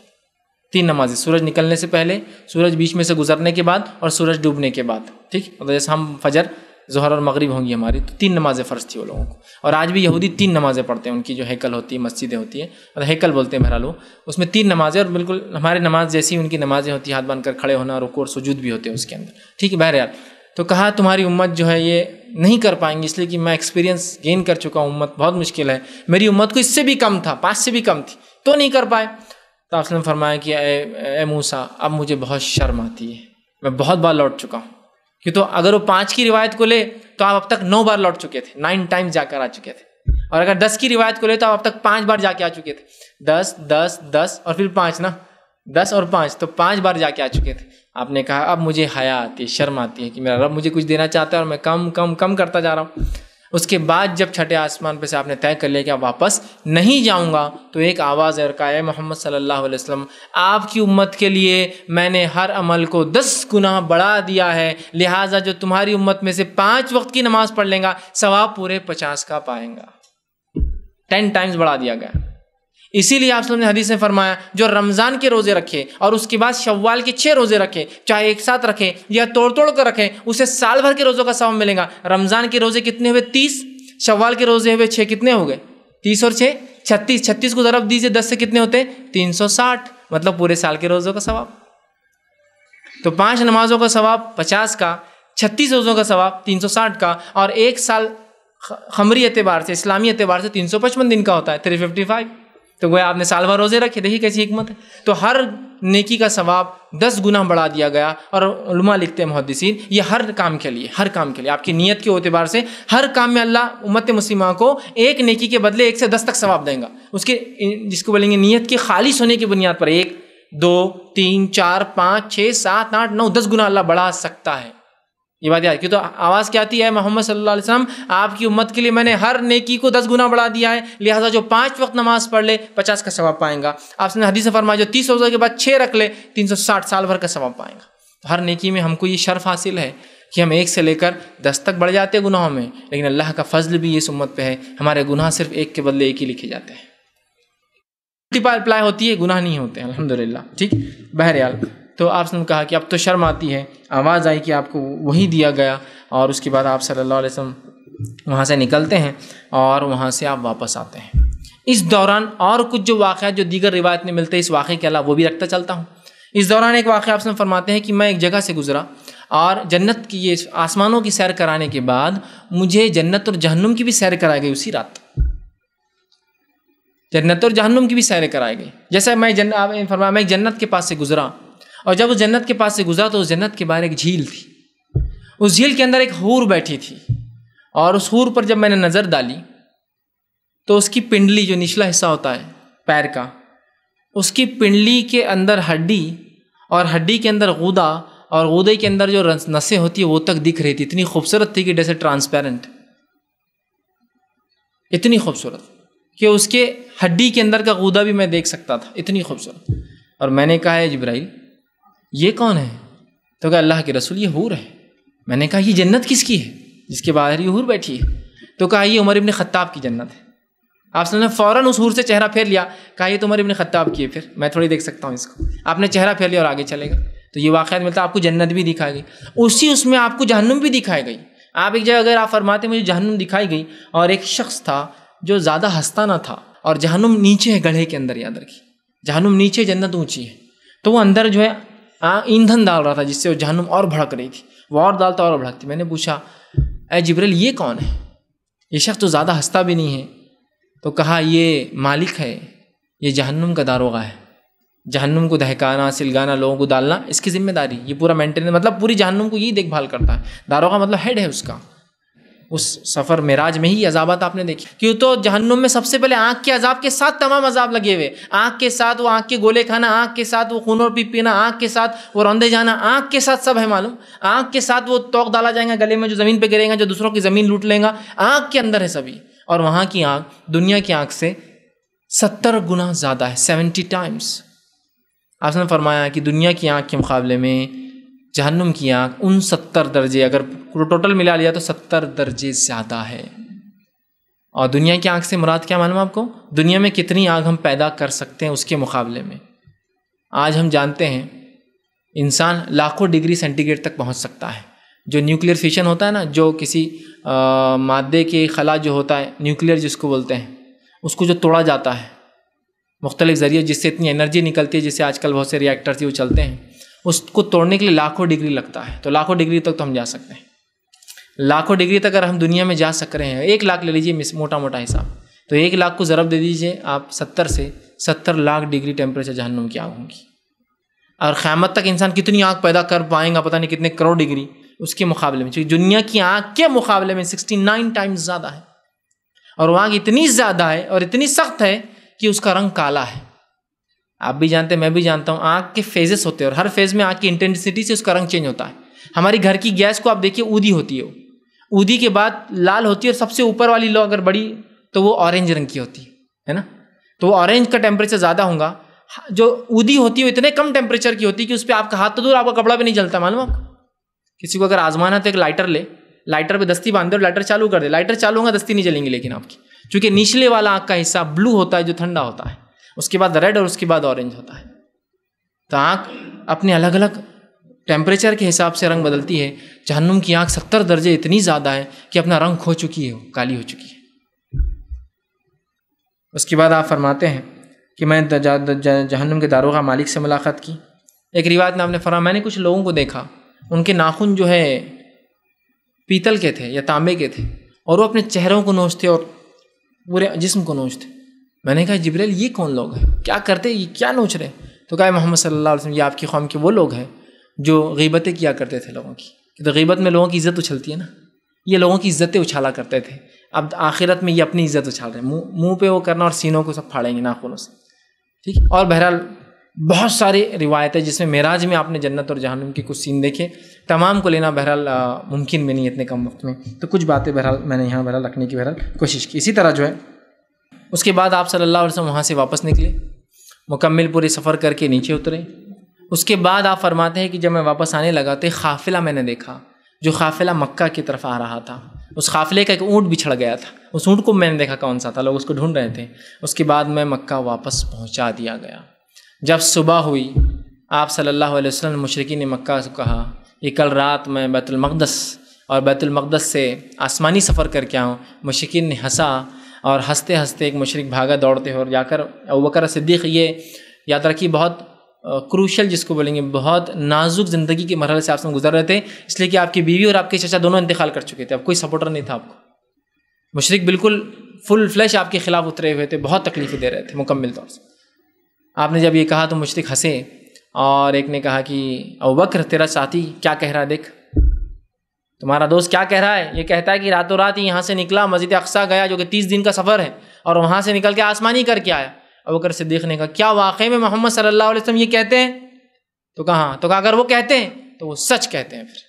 3 نمازیں، سورج نکلنے سے پہلے، سورج بیچ میں سے گزرنے کے بعد اور سورج ڈوبنے کے بعد، ٹھیک، مطلب جیسے ہم فجر ظہر اور مغرب ہوں گی ہماری، تو 3 نمازیں فرض تھی وہ لوگوں کو۔ اور آج بھی یہودی 3 نمازیں پڑھتے ہیں، ان کی جو ہیکل ہوتی ہے، مسجدیں ہوتی ہیں، اور ہیکل بولتے ہیں بہرحال، اس میں 3 نمازیں، اور بالکل ہمارے نماز جیسی ان کی نمازیں ہوتی ہیں، ہاتھ باندھ کر کھڑے ہونا، رکوع اور سجود بھی ہوتے ہیں اس کے اندر، ٹھیک ہے۔ بہرحال تو کہا تمہاری امت جو ہے یہ نہیں کر پائیں گی، اس لیے کہ میں ایکسپیرینس گین کر چکا ہوں، امت بہت مشکل ہے، میری امت کو اس سے بھی کم تھا، 5 سے بھی کم تھی تو نہیں کر پائے۔ تو آپ نے فرمایا کہ اے موسیٰ اب مجھے بہت شرم آتی ہے، میں بہت بار لوٹ چکا ہوں، کہ تو اگر وہ 5 کی روایت کو لے تو آپ اب تک 9 بار لوٹ چکے تھے، 9 ٹائمز جا کر آ چکے تھے، اور اگر 10 کی روایت کو لے تو آپ اب تک 5 بار جا کے آ چکے تھے، 10 اور پھر 5 نا، 10 اور 5 تو 5 بار جا کے آ چکے تھے۔ آپ نے کہا اب مجھے حیا آتی ہے، شرم آتی ہے کہ میرا رب مجھے کچھ دینا چاہتا ہے اور میں کم کرتا جا رہا ہوں۔ اس کے بعد جب 6 آسمان پہ سے آپ نے طے کر لیا کہ آپ واپس نہیں جاؤں گا، تو ایک آواز ہے اور کہا اے محمد صلی اللہ علیہ وسلم آپ کی امت کے لیے میں نے ہر عمل کو 10 گنا بڑھا دیا ہے، لہٰذا جو تمہاری امت میں سے 5 وقت کی نماز پڑھ لیں گا ثواب پورے 50 کا پائیں گا، 10 ٹائمز بڑھا دیا گیا۔ اسی لیے آپ صلی اللہ علیہ وسلم نے حدیث میں فرمایا جو رمضان کے روزے رکھے اور اس کے بعد شوال کے 6 روزے رکھے، چاہے ایک ساتھ رکھے یا توڑ کر رکھے، اسے سال بھر کے روزوں کا ثواب ملے گا۔ رمضان کے روزے کتنے ہوئے؟ 30، شوال کے روزے ہوئے 6، کتنے ہو گئے؟ 30 اور 6 36، 36 کو ضرب دیجیے 10 سے کتنے ہوتے ہیں؟ 360، مطلب پورے سال کے روزوں کا ثواب۔ تو 5 نمازوں کا ثواب 50 کا، 36 روزوں کا ثواب 360 کا، اور ایک سال خمری اعتبار سے، اسلامی اعتبار سے 355 دن کا ہوتا ہے، 355۔ تو گویا آپ نے سال بھر روزے رکھے، دیکھیے کیسی حکمت ہے۔ تو ہر نیکی کا ثواب 10 گنا بڑھا دیا گیا، اور علماء لکھتے ہیں محدثین یہ ہر کام کے لیے آپ کی نیت کے اعتبار سے ہر کام میں اللہ امت مسلمہ کو ایک نیکی کے بدلے 1 سے 10 تک ثواب دیں گا، اس کے جس کو بولیں گے نیت کے خالص ہونے کی بنیاد پر 1 2 3 4 5 6 7 8 9 10 گنا اللہ بڑھا سکتا ہے۔ یہ بات یاد کی تو آواز کیا آتی ہے محمد صلی اللہ علیہ وسلم آپ کی امت کے لیے میں نے ہر نیکی کو 10 گنا بڑھا دیا ہے، لہٰذا جو 5 وقت نماز پڑھ لے 50 کا ثواب پائیں گا۔ آپ نے حدیث میں فرمایا جو 30 روزہ کے بعد 6 رکھ لے 360 سال بھر کا ثواب پائیں گا۔ ہر نیکی میں ہم کو یہ شرف حاصل ہے کہ ہم 1 سے لے کر 10 تک بڑھ جاتے ہیں گناہوں میں، لیکن اللہ کا فضل بھی اس امت پہ ہے، ہمارے گناہ صرف 1 کے بدلے 1 ہی لکھے جاتے ہیں، ملٹی پلائی ہوتی ہے، گناہ نہیں ہوتے ہیں الحمدللہ، ٹھیک۔ بہرحال تو آپ نے کہا کہ اب تو شرم آتی ہے، آواز آئی کہ آپ کو وہی دیا گیا، اور اس کے بعد آپ صلی اللہ علیہ وسلم وہاں سے نکلتے ہیں اور وہاں سے آپ واپس آتے ہیں۔ اس دوران اور کچھ جو واقعات جو دیگر روایت میں ملتے ہیں اس واقعے کے علاوہ وہ بھی رکھتا چلتا ہوں۔ اس دوران ایک واقعہ آپ سے فرماتے ہیں کہ میں ایک جگہ سے گزرا اور جنت کی یہ آسمانوں کی سیر کرانے کے بعد مجھے جنت اور جہنم کی بھی سیر کرائی گئی اسی رات، جنت اور جہنم کی بھی سیر کرائی گئی۔ جیسا میں فرمایا میں ایک جنت کے پاس سے گزرا، اور جب اس جنت کے پاس سے گزرا تو اس جنت کے باہر ایک جھیل تھی، اس جھیل کے اندر ایک حور بیٹھی تھی، اور اس حور پر جب میں نے نظر ڈالی تو اس کی پنڈلی جو نچلا حصہ ہوتا ہے پیر کا، اس کی پنڈلی کے اندر ہڈی، اور ہڈی کے اندر غدہ، اور غدے کے اندر جو نسیں ہوتی ہیں وہ تک دکھ رہی تھی، اتنی خوبصورت تھی کہ جیسے ٹرانسپیرنٹ، اتنی خوبصورت کہ اس کے ہڈی کے اندر کا غودہ بھی میں دیکھ سکتا تھا، اتنی خوبصورت. اور میں نے کہا ہے جبرائیل یہ کون ہے؟ تو کہا اللہ کے رسول یہ حور ہے. میں نے کہا یہ جنت کس کی ہے جس کے باہر یہ حور بیٹھی ہے؟ تو کہا یہ عمر ابن خطاب کی جنت ہے. آپ صلی اللہ علیہ وسلم فوراً اس حور سے چہرہ پھیر لیا، کہا یہ تو عمر ابن خطاب کی ہے، پھر میں تھوڑی دیکھ سکتا ہوں اس کو. آپ نے چہرہ پھیر لیا اور آگے چلے گئے. تو یہ واقعات ملتا ہے آپ کو جنت بھی دکھائی گئی، اس میں آپ کو جہنم بھی دکھائی گئی. آپ ایک جگہ اگر آپ فرماتے مجھے جہنم دکھائی گئی، اور ایک شخص تھا جو زیادہ ہنستا نہ تھا، اور جہنم نیچے ہے گڑھے کے اندر، یاد رکھیے جہنم نیچے جنت اونچی ہے، تو وہ اندر جو ہے ایندھن ڈال رہا تھا جس سے وہ جہنم اور بھڑک رہی تھی، وہ اور ڈالتا اور بھڑکتی. میں نے پوچھا اے جبریل یہ کون ہے؟ یہ شخص تو زیادہ ہنستا بھی نہیں ہے. تو کہا یہ مالک ہے، یہ جہنم کا داروغہ ہے، جہنم کو دہکانا سلگانا لوگوں کو ڈالنا اس کی ذمہ داری، یہ پورا مینٹیننس، مطلب پوری جہنم کو یہی دیکھ بھال کرتا ہے. داروغہ مطلب ہیڈ ہے اس کا. اس سفر معراج میں ہی عذابات آپ نے دیکھی، کیوں تو جہنم میں سب سے پہلے آنکھ کے عذاب کے ساتھ تمام عذاب لگے ہوئے. آنکھ کے ساتھ وہ آنکھ کے گولے کھانا، آنکھ کے ساتھ وہ خون اور پیپ پینا، آنکھ کے ساتھ وہ روندے جانا، آنکھ کے ساتھ سب ہے معلوم. آنکھ کے ساتھ وہ توق ڈالا جائے گا گلے میں جو زمین پہ گرے گا، جو دوسروں کی زمین لوٹ لیں گا، آنکھ کے اندر ہے سبھی. اور وہاں کی آنکھ دنیا کی آنکھ سے 70 گنا زیادہ ہے، 70 ٹائمز. آپ نے فرمایا کہ دنیا کی آنکھ کے مقابلے میں جہنم کی آنکھ 69 درجے، اگر ٹوٹل ملا لیا تو 70 درجے زیادہ ہے. اور دنیا کی آنکھ سے مراد کیا معلوم آپ کو؟ دنیا میں کتنی آگ ہم پیدا کر سکتے ہیں اس کے مقابلے میں. آج ہم جانتے ہیں انسان لاکھوں ڈگری سینٹی گریڈ تک پہنچ سکتا ہے. جو نیوکلیئر فیشن ہوتا ہے نا، جو کسی مادے کے خلا جو ہوتا ہے نیوکلیئر جس کو بولتے ہیں، اس کو جو توڑا جاتا ہے مختلف ذریعے جس سے اتنی انرجی نکلتی ہے، جس سے آج کل بہت سے ری ایکٹرز وہ چلتے ہیں، اس کو توڑنے کے لیے لاکھوں ڈگری لگتا ہے. تو لاکھوں ڈگری تک تو ہم جا سکتے ہیں. لاکھوں ڈگری تک اگر ہم دنیا میں جا سک رہے ہیں، 1 لاکھ لے لیجیے موٹا موٹا حساب، تو 1 لاکھ کو ضرب دے دیجیے آپ 70 سے، 70 لاکھ ڈگری ٹیمپریچر جہنم کی آگ ہوگی. اور قیامت تک انسان کتنی آگ پیدا کر پائیں گا، پتہ نہیں کتنے کروڑ ڈگری اس کے مقابلے میں، چونکہ دنیا کی آگ کے مقابلے میں 69 ٹائمز زیادہ ہے. اور وہ آگ اتنی زیادہ ہے اور اتنی سخت ہے کہ اس کا رنگ کالا ہے. آپ بھی جانتے ہیں، میں بھی جانتا ہوں، آگ کے فیزز ہوتے ہیں اور ہر فیز میں آگ کی انٹینسٹی سے اس کا رنگ چینج ہوتا ہے. ہماری گھر کی گیس کو آپ دیکھیے اودی ہوتی ہے، اودی کے بعد لال ہوتی ہے، اور سب سے اوپر والی لو اگر بڑی تو وہ اورنج رنگ کی ہوتی ہے نا. تو وہ اورنج کا ٹیمپریچر زیادہ ہوگا. جو اودی ہوتی ہے وہ اتنے کم ٹیمپریچر کی ہوتی ہے کہ اس پہ آپ کا ہاتھ تو دور، آپ کا کپڑا بھی نہیں جلتا. معلوم آپ کسی کو اگر آزمانا تو ایک لائٹر لے، لائٹر پہ دستی باندھ دے اور لائٹر چالو کر دے، لائٹر چالو ہوگا دستی نہیں جلیں گی، لیکن آپ کی چونکہ نچلے والا آنکھ کا حصہ بلو ہوتا ہے جو ٹھنڈا ہوتا ہے، اس کے بعد ریڈ اور اس کے بعد اورنج ہوتا ہے. تو آنکھ اپنے الگ الگ ٹیمپریچر کے حساب سے رنگ بدلتی ہے. جہنم کی آنکھ 70 درجے اتنی زیادہ ہے کہ اپنا رنگ کھو چکی ہے، کالی ہو چکی ہے. اس کے بعد آپ فرماتے ہیں کہ میں جہنم کے داروغہ مالک سے ملاقات کی. ایک روایت میں آپ نے فرمایا میں نے کچھ لوگوں کو دیکھا، ان کے ناخن جو ہے پیتل کے تھے یا تانبے کے تھے، اور وہ اپنے چہروں کو نوچتے اور پورے جسم کو نوچتے. میں نے کہا جبریل یہ کون لوگ ہیں، کیا کرتے، یہ کیا نوچ رہے؟ تو کہا محمد صلی اللہ علیہ وسلم یہ آپ کی قوم کے وہ لوگ ہیں جو غیبتیں کیا کرتے تھے لوگوں کی. تو غیبت میں لوگوں کی عزت اچھلتی ہے نا، یہ لوگوں کی عزتیں اچھالا کرتے تھے. اب آخرت میں یہ اپنی عزت اچھال رہے ہیں، منہ پہ وہ کرنا اور سینوں کو سب پھاڑیں گے ناخنوں سے. ٹھیک. اور بہرحال بہت ساری روایتیں جس میں معراج میں آپ نے جنت اور جہنم کے کچھ سین دیکھے، تمام کو لینا بہرحال ممکن بھی نہیں اتنے کم وقت میں. تو کچھ باتیں بہرحال میں نے یہاں بہرحال رکھنے کی بہرحال کوشش کی. اسی طرح جو ہے اس کے بعد آپ صلی اللہ علیہ وسلم وہاں سے واپس نکلے، مکمل پورے سفر کر کے نیچے اترے. اس کے بعد آپ فرماتے ہیں کہ جب میں واپس آنے لگا تو ایک قافلہ میں نے دیکھا، جو قافلہ مکہ کی طرف آ رہا تھا. اس قافلے کا ایک اونٹ بچھڑ گیا تھا، اس اونٹ کو میں نے دیکھا کون سا تھا، لوگ اس کو ڈھونڈ رہے تھے. اس کے بعد میں مکہ واپس پہنچا دیا گیا. جب صبح ہوئی آپ صلی اللہ علیہ وسلم نے مشرکین مکہ سے کہا کہ کل رات میں بیت المقدس اور بیت المقدس سے آسمانی سفر کر کے آؤں. مشرکین نے ہنسا اور ہنستے ہنستے ایک مشرک بھاگا دوڑتے اور جا کر ابوبکر صدیق، یہ یاد رکھیے بہت کروشل جس کو بولیں گے، بہت نازک زندگی کے مرحلے سے آپ سے گزر رہے تھے، اس لیے کہ آپ کی بیوی اور آپ کے چچا دونوں انتقال کر چکے تھے. اب کوئی سپورٹر نہیں تھا آپ کو. مشرک بالکل فل فلیش آپ کے خلاف اترے ہوئے تھے، بہت تکلیفیں دے رہے تھے مکمل طور سے. آپ نے جب یہ کہا تو مشرک ہنسے اور ایک نے کہا کہ ابوبکر تیرا ساتھی کیا کہہ رہا ہے، دیکھ تمہارا دوست کیا کہہ رہا ہے. یہ کہتا ہے کہ راتوں رات ہی یہاں سے نکلا، مسجد اقصیٰ گیا جو کہ 30 دن کا سفر ہے، اور وہاں سے نکل کے آسمانی کر کے آیا. ابوبکر صدیق نے کہا کیا واقعی میں محمد صلی اللہ علیہ وسلم یہ کہتے ہیں؟ تو کہا اگر وہ کہتے ہیں تو وہ سچ کہتے ہیں پھر.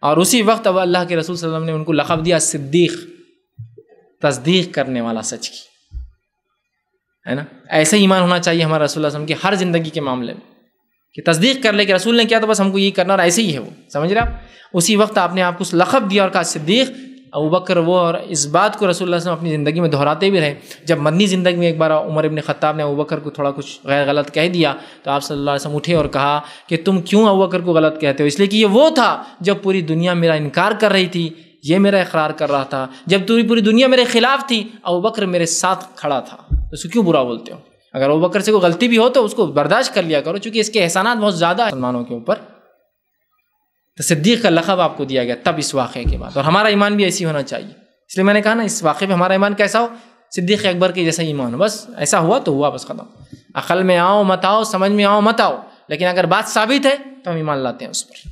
اور اسی وقت اب اللہ کے رسول صلی اللہ علیہ وسلم نے ان کو لقب دیا صدیق، تصدیق کرنے والا سچ کی. ہے نا. ایسا ایمان ہونا چاہیے ہمارا رسول اللہ علیہ وسلم کی ہر زندگی کے معاملے میں کہ تصدیق کر لے کہ رسول نے کیا تو بس ہم کو یہ کرنا اور ایسے ہی ہے وہ. سمجھ رہے آپ. اسی وقت آپ نے آپ کو لقب دیا اور کہا صدیق. ابوبکر وہ اور اس بات کو رسول اللہ صلی اللہ علیہ وسلم اپنی زندگی میں دہراتے بھی رہے. جب مدنی زندگی میں ایک بار عمر ابن خطاب نے ابوبکر کو تھوڑا کچھ غیر غلط کہہ دیا تو آپ صلی اللہ علیہ وسلم اٹھے اور کہا کہ تم کیوں ابوبکر کو غلط کہتے ہو؟ اس لیے کہ یہ وہ تھا جب پوری دنیا میرا انکار کر رہی تھی، یہ میرا اقرار کر رہا تھا. جب پوری دنیا میرے خلاف تھی ابوبکر میرے ساتھ کھڑا تھا، تو اس کو کیوں برا بولتے ہو؟ اگر ابوبکر سے کوئی غلطی بھی ہو تو اس کو برداشت کر لیا کرو، چونکہ اس کے احسانات بہت زیادہ ہیں مسلمانوں کے اوپر. تو صدیق کا لقب آپ کو دیا گیا تب اس واقعے کے بعد. اور ہمارا ایمان بھی ایسی ہونا چاہیے. اس لیے میں نے کہا نا اس واقعے پہ ہمارا ایمان کیسا ہو؟ صدیق اکبر کے جیسا ایمان ہو. بس ایسا ہوا تو ہوا، بس ختم. عقل میں آؤ مت آؤ، سمجھ میں آؤ مت آؤ، لیکن اگر بات ثابت ہے تو ہم ایمان لاتے ہیں اس پر.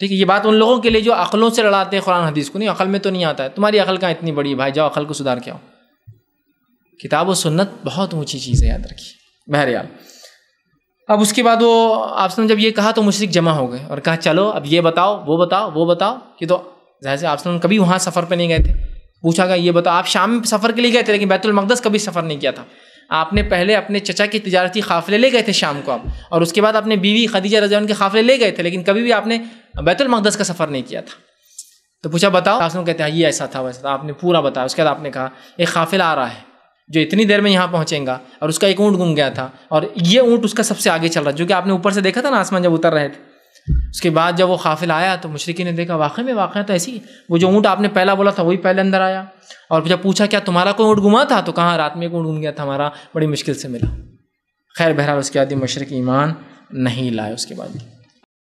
ٹھیک ہے. یہ بات ان لوگوں کے لیے جو عقلوں سے لڑاتے ہیں قرآن حدیث کو. نہیں، عقل میں تو نہیں آتا ہے. تمہاری عقل کہاں اتنی بڑی ہے بھائی، جاؤ عقل کو سدھار کے آؤ. کتاب و سنت بہت اونچی چیز ہے، یاد رکھیے. بہرحال اب اس کے بعد وہ آپ نے جب یہ کہا تو مشرک جمع ہو گئے اور کہا چلو اب یہ بتاؤ وہ بتاؤ وہ بتاؤ. کہ تو ظاہر سے آپ کبھی وہاں سفر پہ نہیں گئے تھے. پوچھا گیا یہ بتاؤ، آپ شام میں سفر کے لیے گئے تھے لیکن بیت المقدس کبھی سفر نہیں کیا تھا. آپ نے پہلے اپنے چچا کے تجارتی قافلے لے گئے تھے شام کو آپ، اور اس کے بعد اپنے بیوی خدیجہ رضی اللہ عنہا کے قافلے لے گئے تھے، لیکن کبھی بھی آپ نے بیت المقدس کا سفر نہیں کیا تھا. تو پوچھا بتاؤ. آپ کہتے ہیں یہ ایسا تھا ویسا تھا. آپ نے پورا بتایا. اس کے بعد آپ نے کہا ایک قافلہ آ رہا ہے جو اتنی دیر میں یہاں پہنچیں گا، اور اس کا ایک اونٹ گم گیا تھا اور یہ اونٹ اس کا سب سے آگے چل رہا ہے، جو کہ آپ نے اوپر سے دیکھا تھا نا آسمان جب اتر رہے تھے. اس کے بعد جب وہ قافلہ آیا تو مشرکین نے دیکھا واقعہ تو ایسی وہ جو اونٹ آپ نے پہلا بولا تھا وہی پہلے اندر آیا. اور جب پوچھا کیا تمہارا کوئی اونٹ گما تھا؟ تو کہاں رات میں ایک اونٹ گم گیا تھا ہمارا، بڑی مشکل سے ملا. خیر بہرحال اس کے بعد مشرک ایمان نہیں لائے اس کے بعد.